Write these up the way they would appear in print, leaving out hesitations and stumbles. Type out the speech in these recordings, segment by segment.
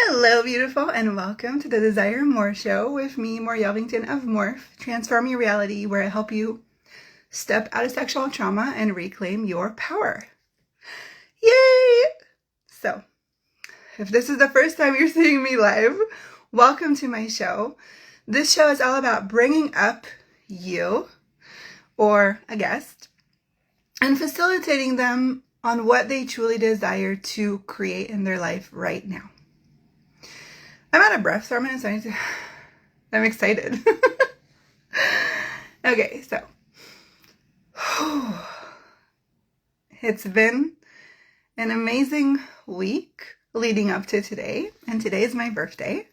Hello, beautiful, and welcome to the Desire Mor Show with me, Mor of Morph, Transform Your Reality, where I help you step out of sexual trauma and reclaim your power. Yay! So, if this is the first time you're seeing me live, welcome to my show. This show is all about bringing up you, or a guest, and facilitating them on what they truly desire to create in their life right now. I'm out of breath, so I'm excited. Okay, so it's been an amazing week leading up to today, and today is my birthday.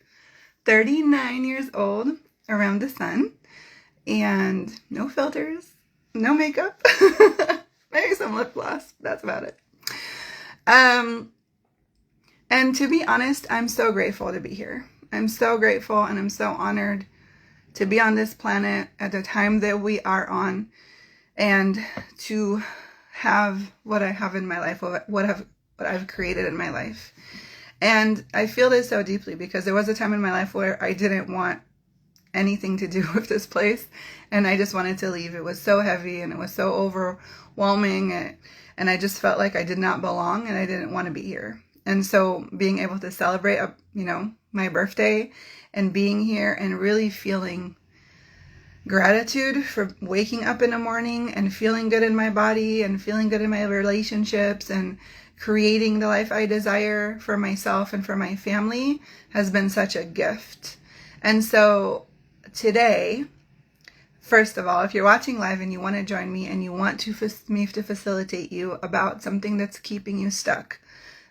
39 years old, around the sun, and no filters, no makeup, maybe some lip gloss. That's about it. And to be honest, I'm so grateful to be here. I'm so grateful and I'm so honored to be on this planet at the time that we are on, and to have what I have in my life, what I've created in my life. And I feel this so deeply because there was a time in my life where I didn't want anything to do with this place, and I just wanted to leave. It was so heavy and it was so overwhelming, and I just felt like I did not belong and I didn't want to be here. And so being able to celebrate, my birthday and being here and really feeling gratitude for waking up in the morning and feeling good in my body and feeling good in my relationships and creating the life I desire for myself and for my family has been such a gift. And so today, first of all, if you're watching live and you want to join me and you want me to facilitate you about something that's keeping you stuck,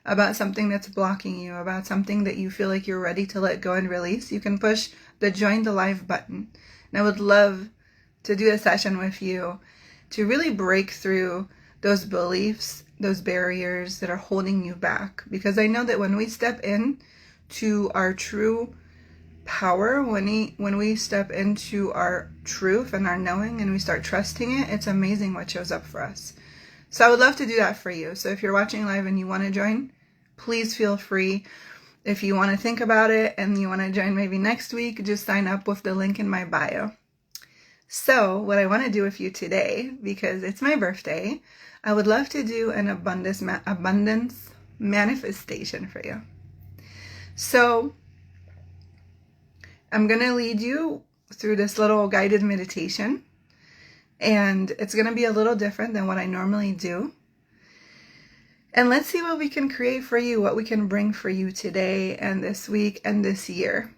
about something that's blocking you, about something that you feel like you're ready to let go and release, you can push the join the live button. And I would love to do a session with you to really break through those beliefs, those barriers that are holding you back. Because I know that when we step in to our true power, when we step into our truth and our knowing and we start trusting it, it's amazing what shows up for us. So I would love to do that for you. So if you're watching live and you want to join, please feel free. If you want to think about it and you want to join maybe next week, just sign up with the link in my bio. So what I want to do with you today, because it's my birthday, I would love to do an abundance manifestation for you. So I'm going to lead you through this little guided meditation, and it's going to be a little different than what I normally do. And let's see what we can create for you, what we can bring for you today and this week and this year.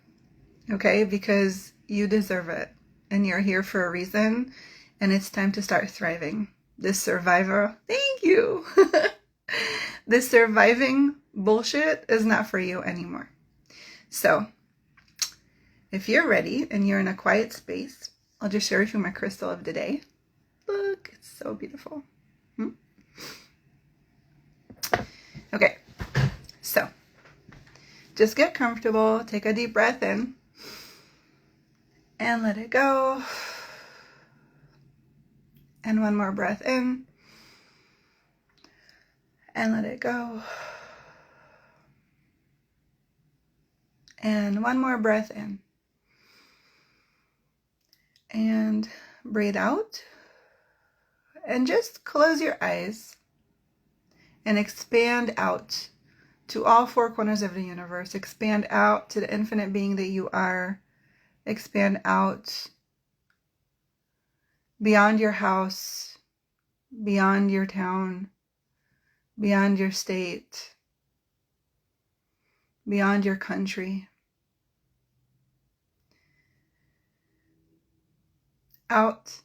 Okay? Because you deserve it. And you're here for a reason. And it's time to start thriving. This thank you. This surviving bullshit is not for you anymore. So, if you're ready and you're in a quiet space, I'll just share with you my crystal of the day. Look, it's so beautiful. Okay, so just get comfortable, take a deep breath in, and let it go. And one more breath in, and let it go. And one more breath in. And breathe out. And just close your eyes. And expand out to all four corners of the universe. Expand out to the infinite being that you are. Expand out beyond your house, beyond your town, beyond your state, beyond your country. Out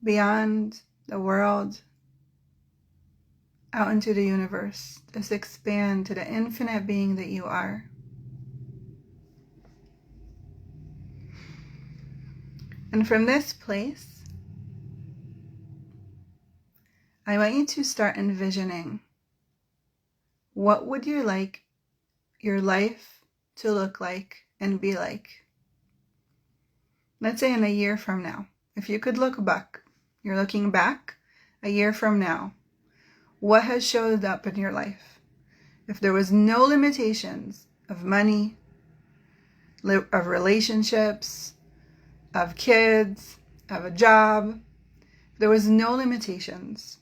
beyond the world, out into the universe. Just expand to the infinite being that you are. And from this place, I want you to start envisioning, what would you like your life to look like and be like? Let's say in a year from now. If you could look back, you're looking back a year from now. What has showed up in your life? If there was no limitations, of money, of relationships, of kids, of a job. There was no limitations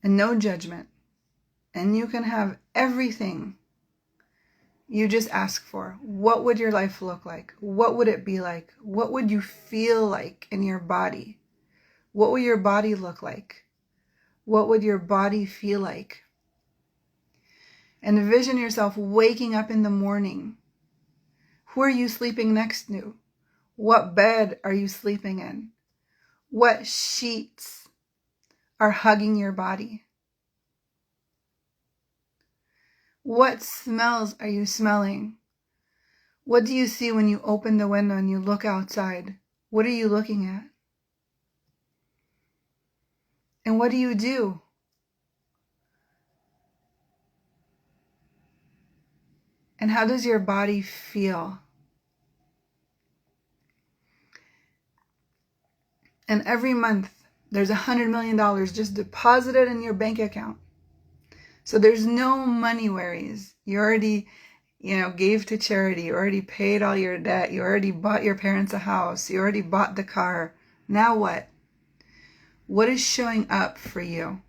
and no judgment. And you can have everything you just ask for. What would your life look like? What would it be like? What would you feel like in your body? What would your body look like? What would your body feel like? And envision yourself waking up in the morning. Who are you sleeping next to? What bed are you sleeping in? What sheets are hugging your body? What smells are you smelling? What do you see when you open the window and you look outside? What are you looking at? And what do you do? And how does your body feel? And every month, there's $100 million just deposited in your bank account. So there's no money worries. You already, gave to charity. You already paid all your debt. You already bought your parents a house. You already bought the car. Now what? What is showing up for you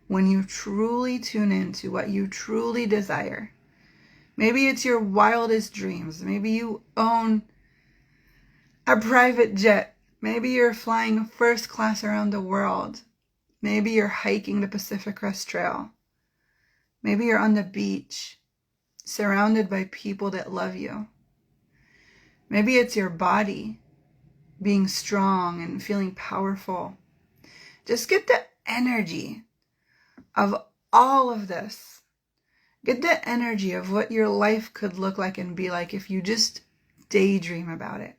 when you truly tune into what you truly desire? Maybe it's your wildest dreams. Maybe you own a private jet. Maybe you're flying first class around the world. Maybe you're hiking the Pacific Crest Trail. Maybe you're on the beach, surrounded by people that love you. Maybe it's your body being strong and feeling powerful. Just get the energy of all of this. Get the energy of what your life could look like and be like if you just daydream about it.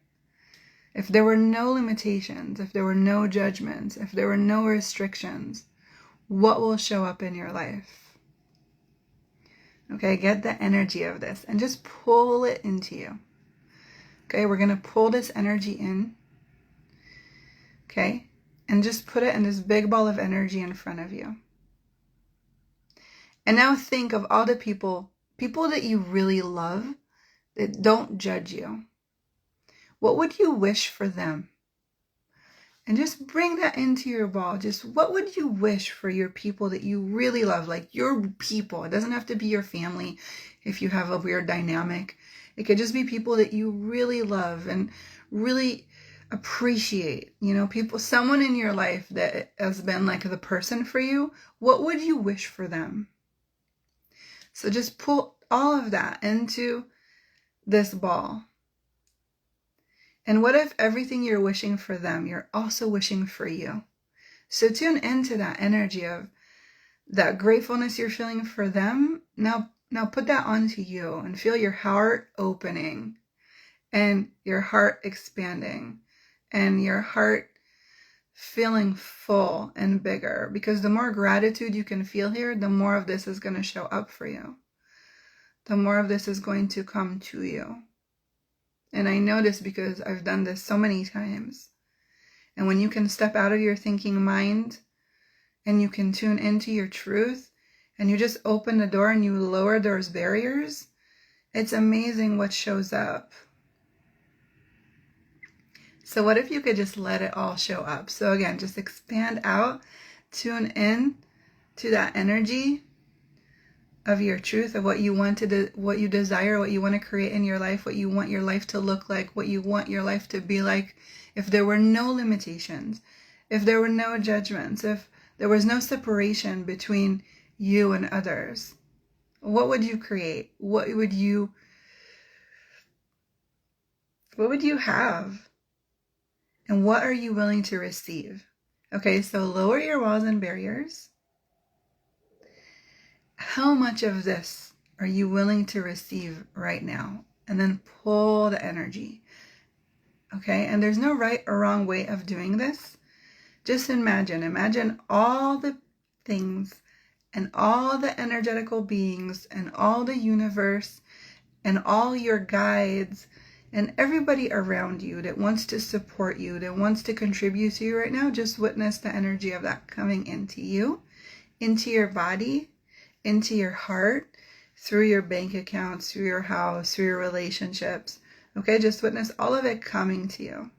If there were no limitations, if there were no judgments, if there were no restrictions, what will show up in your life? Okay, get the energy of this and just pull it into you. Okay, we're going to pull this energy in. Okay, and just put it in this big ball of energy in front of you. And now think of all the people that you really love that don't judge you. What would you wish for them? And just bring that into your ball. Just what would you wish for your people that you really love? Like your people. It doesn't have to be your family if you have a weird dynamic. It could just be people that you really love and really appreciate. People, someone in your life that has been like the person for you. What would you wish for them? So just pull all of that into this ball. And what if everything you're wishing for them, you're also wishing for you? So tune into that energy of that gratefulness you're feeling for them. Now put that onto you and feel your heart opening and your heart expanding and your heart feeling full and bigger. Because the more gratitude you can feel here, the more of this is going to show up for you. The more of this is going to come to you. And I know this because I've done this so many times. And when you can step out of your thinking mind and you can tune into your truth and you just open the door and you lower those barriers, it's amazing what shows up. So what if you could just let it all show up? So again, just expand out, tune in to that energy of your truth, of what you want what you desire, what you want to create in your life, what you want your life to look like, what you want your life to be like. If there were no limitations, if there were no judgments, if there was no separation between you and others, what would you create? What would you have? And what are you willing to receive? Okay, so lower your walls and barriers. How much of this are you willing to receive right now? And then pull the energy. Okay, and there's no right or wrong way of doing this. Just imagine all the things and all the energetical beings and all the universe and all your guides and everybody around you that wants to support you, that wants to contribute to you right now. Just witness the energy of that coming into you, into your body, into your heart, through your bank accounts, through your house, through your relationships. Okay, just witness all of it coming to you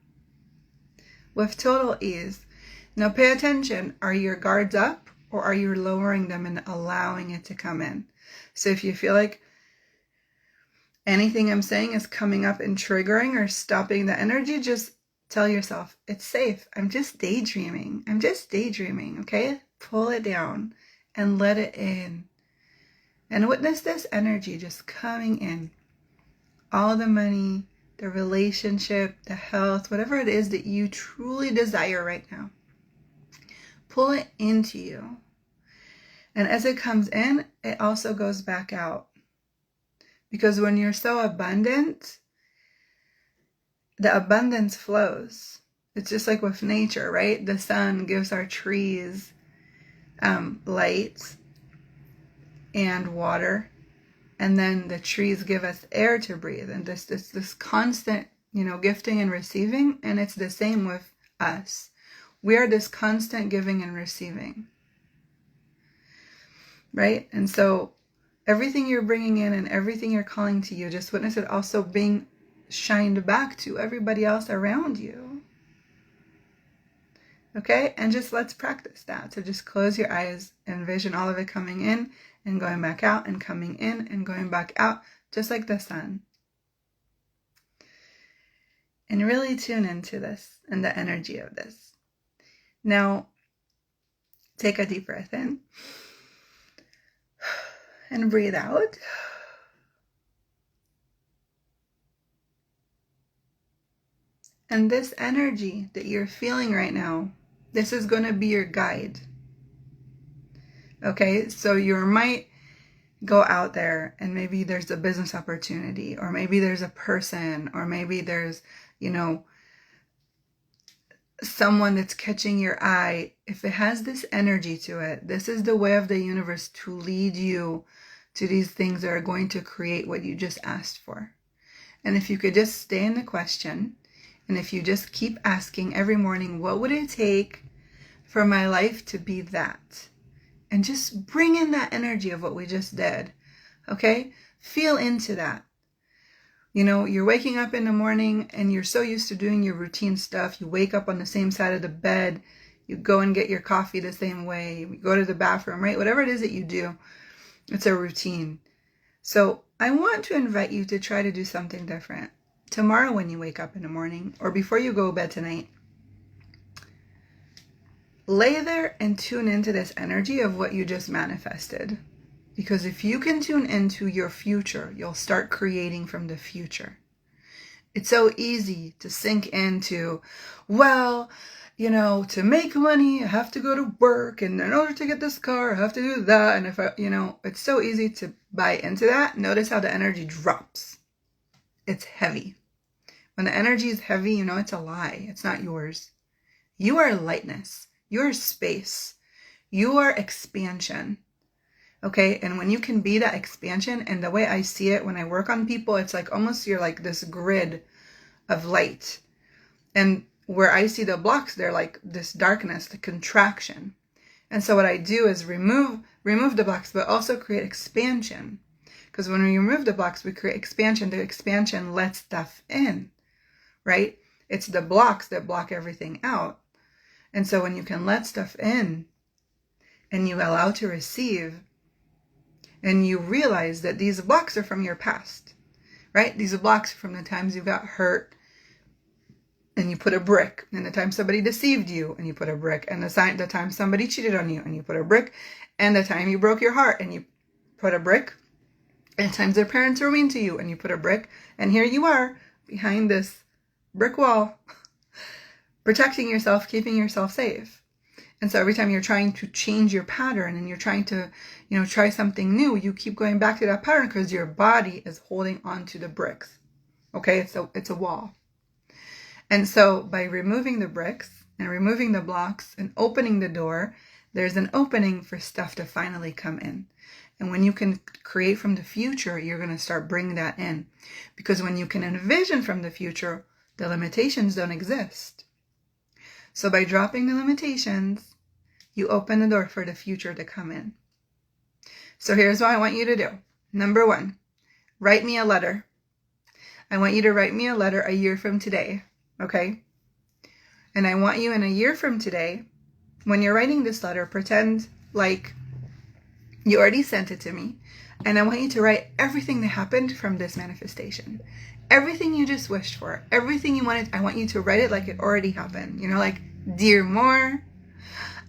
with total ease. Now pay attention. Are your guards up or are you lowering them and allowing it to come in? So if you feel like anything I'm saying is coming up and triggering or stopping the energy, just tell yourself, it's safe. I'm just daydreaming. I'm just daydreaming, okay? Pull it down and let it in. And witness this energy just coming in. All the money, the relationship, the health, whatever it is that you truly desire right now. Pull it into you. And as it comes in, it also goes back out. Because when you're so abundant, the abundance flows. It's just like with nature, right? The sun gives our trees light and water. And then the trees give us air to breathe. And this constant, gifting and receiving. And it's the same with us. We are this constant giving and receiving. Right? And so everything you're bringing in and everything you're calling to you, just witness it also being shined back to everybody else around you. Okay? And just let's practice that. So just close your eyes, envision all of it coming in and going back out and coming in and going back out, just like the sun. And really tune into this and the energy of this. Now, take a deep breath in and breathe out. And this energy that you're feeling right now, this is going to be your guide. Okay, so you might go out there and maybe there's a business opportunity, or maybe there's a person, or maybe there's, someone that's catching your eye. If it has this energy to it, this is the way of the universe to lead you to these things that are going to create what you just asked for. And if you could just stay in the question, and if you just keep asking every morning, what would it take for my life to be that? And just bring in that energy of what we just did. Okay? Feel into that. You're waking up in the morning and you're so used to doing your routine stuff. You wake up on the same side of the bed. You go and get your coffee the same way. You go to the bathroom, right? Whatever it is that you do, it's a routine. So I want to invite you to try to do something different. Tomorrow when you wake up in the morning, or before you go to bed tonight, lay there and tune into this energy of what you just manifested. Because if you can tune into your future, you'll start creating from the future. It's so easy to sink into, to make money, I have to go to work. And in order to get this car, I have to do that. And if it's so easy to buy into that. Notice how the energy drops. It's heavy. When the energy is heavy, it's a lie. It's not yours. You are lightness. You are space. You are expansion. Okay, and when you can be that expansion, and the way I see it when I work on people, it's like almost you're like this grid of light. And where I see the blocks, they're like this darkness, the contraction. And so what I do is remove the blocks, but also create expansion. Because when we remove the blocks, we create expansion. The expansion lets stuff in, right? It's the blocks that block everything out. And so when you can let stuff in and you allow to receive, and you realize that these blocks are from your past, right? These are blocks from the times you got hurt and you put a brick, and the time somebody deceived you and you put a brick, and the time somebody cheated on you and you put a brick, and the time you broke your heart and you put a brick, and the times their parents were mean to you and you put a brick, and here you are behind this brick wall, protecting yourself, keeping yourself safe. And so every time you're trying to change your pattern and you're trying to, try something new, you keep going back to that pattern because your body is holding on to the bricks. Okay, it's a wall. And so by removing the bricks and removing the blocks and opening the door, there's an opening for stuff to finally come in. And when you can create from the future, you're going to start bringing that in. Because when you can envision from the future, the limitations don't exist. So by dropping the limitations, you open the door for the future to come in. So here's what I want you to do. Number 1, write me a letter. I want you to write me a letter a year from today, okay? And I want you in a year from today, when you're writing this letter, pretend like you already sent it to me. And I want you to write everything that happened from this manifestation. Everything you just wished for, everything you wanted, I want you to write it like it already happened. You know, like, Dear Mor,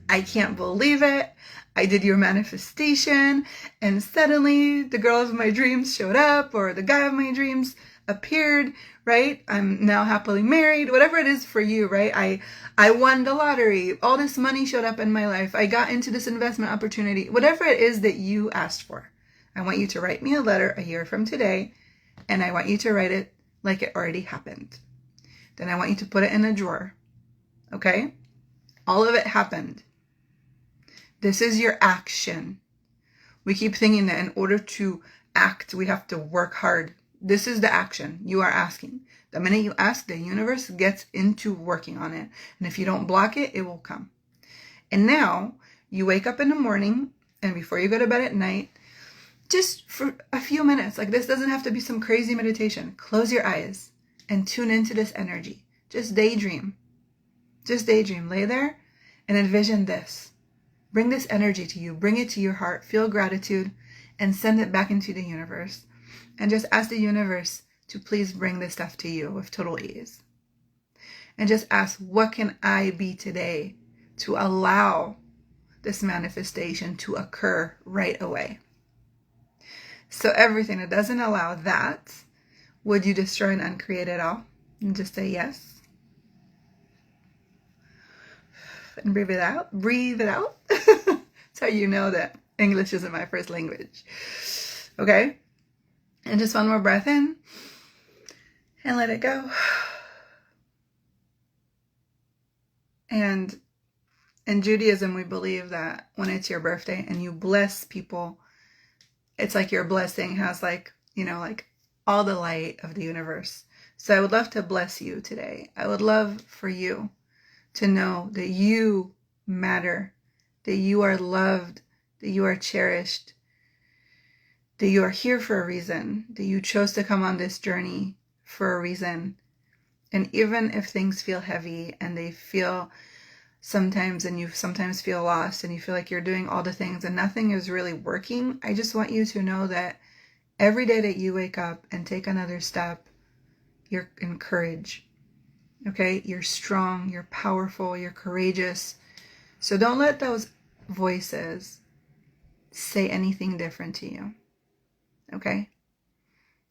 I can't believe it. I did your manifestation, and suddenly the girl of my dreams showed up, or the guy of my dreams appeared, right? I'm now happily married, whatever it is for you, right? I won the lottery. All this money showed up in my life. I got into this investment opportunity. Whatever it is that you asked for, I want you to write me a letter a year from today, and I want you to write it like it already happened. Then I want you to put it in a drawer, okay? All of it happened. This is your action. We keep thinking that in order to act, we have to work hard. This is the action you are asking. The minute you ask, the universe gets into working on it. And if you don't block it, it will come. And now you wake up in the morning, and before you go to bed at night, just for a few minutes, like, this doesn't have to be some crazy meditation. Close your eyes and tune into this energy. Just daydream. Just daydream. Lay there and envision this. Bring this energy to you. Bring it to your heart. Feel gratitude and send it back into the universe. And just ask the universe to please bring this stuff to you with total ease. And just ask, what can I be today to allow this manifestation to occur right away? So everything that doesn't allow that, would you destroy and uncreate it all? And just say yes. And breathe it out. Breathe it out. That's how you know that English isn't my first language. Okay? And just one more breath in. And let it go. And in Judaism, we believe that when it's your birthday and you bless people, it's like your blessing has, like, you know, like all the light of the universe. So I would love to bless you today. I would love for you to know that you matter, that you are loved, that you are cherished, that you are here for a reason, that you chose to come on this journey for a reason. And even if things feel heavy and they feel sometimes, and you sometimes feel lost and you feel like you're doing all the things and nothing is really working, I just want you to know that every day that you wake up and take another step, you're encouraged. Okay, you're strong, you're powerful, you're courageous. So don't let those voices say anything different to you. Okay?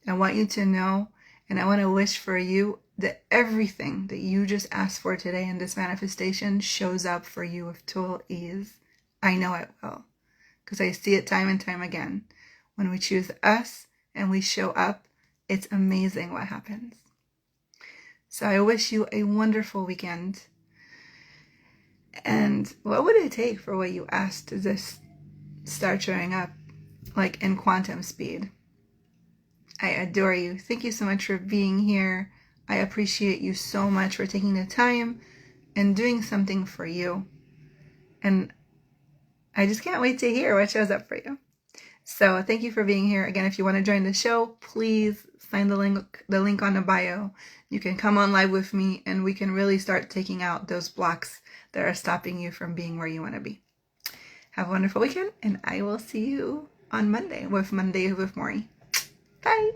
I want you to know, and I want to wish for you that everything that you just asked for today in this manifestation shows up for you with total ease. I know it will, because I see it time and time again. When we choose us and we show up, it's amazing what happens. So I wish you a wonderful weekend. And what would it take for what you asked to just start showing up, like in quantum speed? I adore you. Thank you so much for being here. I appreciate you so much for taking the time and doing something for you. And I just can't wait to hear what shows up for you. So thank you for being here. Again, if you want to join the show, please find the link on the bio. You can come on live with me and we can really start taking out those blocks that are stopping you from being where you want to be. Have a wonderful weekend, and I will see you on Monday with Monday with Maury. Bye.